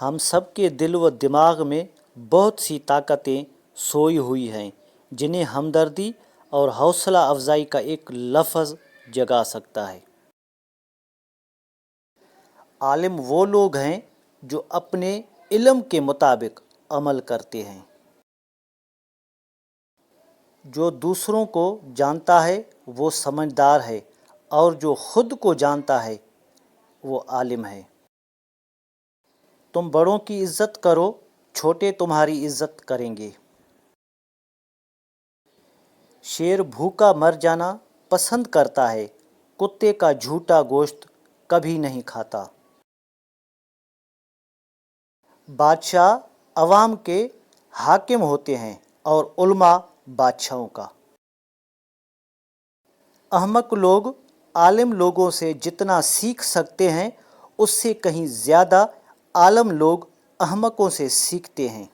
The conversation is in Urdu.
ہم سب کے دل و دماغ میں بہت سی طاقتیں سوئی ہوئی ہیں جنہیں ہمدردی اور حوصلہ افزائی کا ایک لفظ جگا سکتا ہے۔ عالم وہ لوگ ہیں جو اپنے علم کے مطابق عمل کرتے ہیں۔ جو دوسروں کو جانتا ہے وہ سمجھدار ہے، اور جو خود کو جانتا ہے وہ عالم ہے۔ تم بڑوں کی عزت کرو، چھوٹے تمہاری عزت کریں گے۔ شیر بھوکا مر جانا پسند کرتا ہے، کتے کا جھوٹا گوشت کبھی نہیں کھاتا۔ بادشاہ عوام کے حاکم ہوتے ہیں اور علماء بادشاہوں کا۔ احمق لوگ عالم لوگوں سے جتنا سیکھ سکتے ہیں اس سے کہیں زیادہ عالم لوگ احمقوں سے سیکھتے ہیں۔